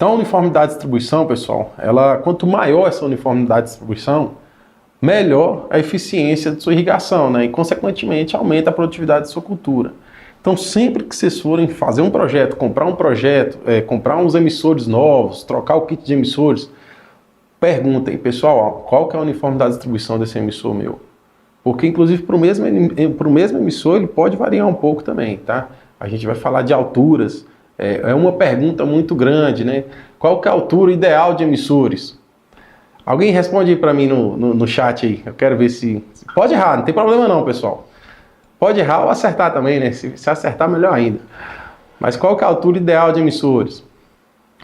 Então, a uniformidade de distribuição, pessoal, quanto maior essa uniformidade de distribuição, melhor a eficiência de sua irrigação, né? E, consequentemente, aumenta a produtividade de sua cultura. Então, sempre que vocês forem fazer um projeto, comprar uns emissores novos, trocar o kit de emissores, perguntem, pessoal, qual que é a uniformidade de distribuição desse emissor meu? Porque, inclusive, para o mesmo emissor, ele pode variar um pouco também, tá? A gente vai falar de alturas. É uma pergunta muito grande, né? Qual que é a altura ideal de emissores? Alguém responde aí para mim no chat aí. Eu quero ver se... Pode errar, não tem problema não, pessoal. Pode errar ou acertar também, né? Se acertar, melhor ainda. Mas qual que é a altura ideal de emissores?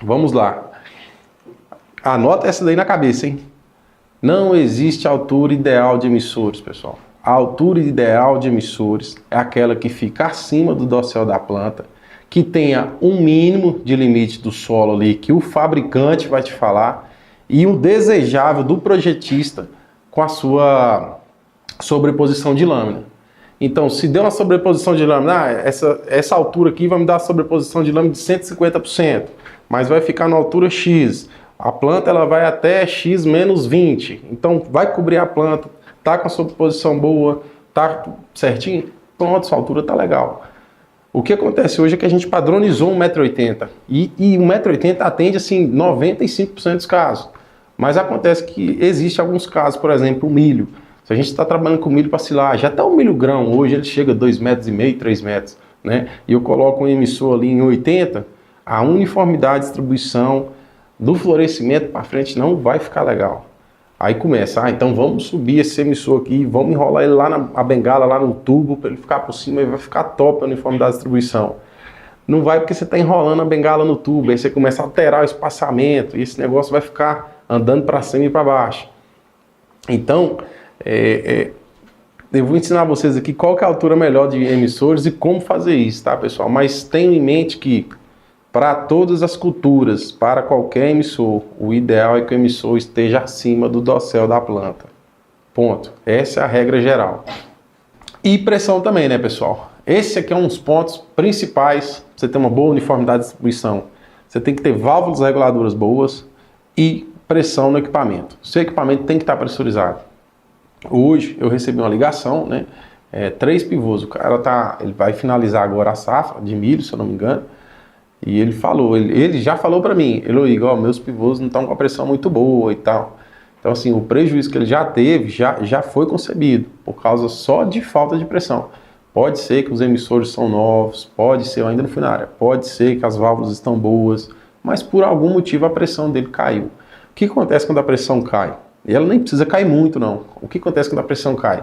Vamos lá. Anota essa daí na cabeça, hein? Não existe altura ideal de emissores, pessoal. A altura ideal de emissores é aquela que fica acima do dossel da planta, que tenha um mínimo de limite do solo ali, que o fabricante vai te falar, e o desejável do projetista com a sua sobreposição de lâmina. Então, se deu uma sobreposição de lâmina, essa altura aqui vai me dar uma sobreposição de lâmina de 150%, mas vai ficar na altura X. A planta ela vai até X menos 20, então vai cobrir a planta, tá com a sobreposição boa, tá certinho, pronto, sua altura tá legal. O que acontece hoje é que a gente padronizou 1,80 m e 1,80 m atende assim 95% dos casos, mas acontece que existe alguns casos, por exemplo, o milho. Se a gente está trabalhando com milho para silagem, até o milho grão hoje ele chega a 2,5 m, 3 metros, né? E eu coloco um emissor ali em 80, a uniformidade de distribuição do florescimento para frente não vai ficar legal. Aí começa, então vamos subir esse emissor aqui, vamos enrolar ele lá na bengala, lá no tubo, para ele ficar por cima e vai ficar top a uniformidade de distribuição. Não vai porque você está enrolando a bengala no tubo, aí você começa a alterar o espaçamento e esse negócio vai ficar andando para cima e para baixo. Então, eu vou ensinar vocês aqui qual que é a altura melhor de emissores e como fazer isso, tá, pessoal? Mas tenham em mente que para todas as culturas, para qualquer emissor, o ideal é que o emissor esteja acima do dossel da planta. Ponto. Essa é a regra geral. E pressão também, né, pessoal? Esse aqui é um dos pontos principais para você ter uma boa uniformidade de distribuição. Você tem que ter válvulas reguladoras boas e pressão no equipamento. Seu equipamento tem que estar pressurizado. Hoje eu recebi uma ligação, né? 3 pivôs. O cara ele vai finalizar agora a safra de milho, se eu não me engano. E ele falou, ele já falou para mim, Igor, meus pivôs não estão com a pressão muito boa e tal. Então assim, o prejuízo que ele já teve, já foi concebido, por causa só de falta de pressão. Pode ser que os emissores são novos, pode ser, eu ainda não fui na área, pode ser que as válvulas estão boas, mas por algum motivo a pressão dele caiu. O que acontece quando a pressão cai? E ela nem precisa cair muito não. O que acontece quando a pressão cai?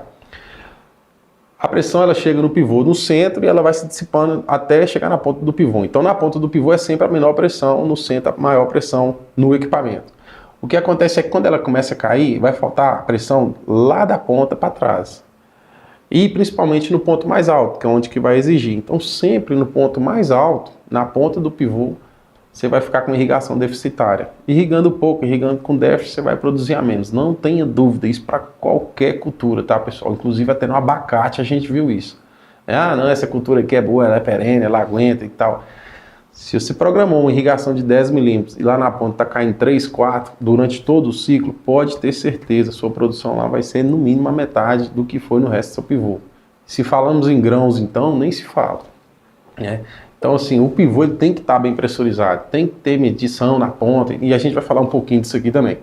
A pressão ela chega no pivô no centro e ela vai se dissipando até chegar na ponta do pivô. Então na ponta do pivô é sempre a menor pressão, no centro a maior pressão no equipamento. O que acontece é que quando ela começa a cair, vai faltar a pressão lá da ponta para trás. E principalmente no ponto mais alto, que é onde que vai exigir. Então sempre no ponto mais alto, na ponta do pivô, você vai ficar com irrigação deficitária. Irrigando pouco, irrigando com déficit, você vai produzir a menos. Não tenha dúvida, isso para qualquer cultura, tá, pessoal? Inclusive até no abacate a gente viu isso. Não, essa cultura aqui é boa, ela é perene, ela aguenta e tal. Se você programou uma irrigação de 10 milímetros e lá na ponta está caindo 3, 4 durante todo o ciclo, pode ter certeza, sua produção lá vai ser no mínimo a metade do que foi no resto do seu pivô. Se falamos em grãos, então, nem se fala, né? Então, assim, o pivô ele tem que estar bem pressurizado, tem que ter medição na ponta, e a gente vai falar um pouquinho disso aqui também.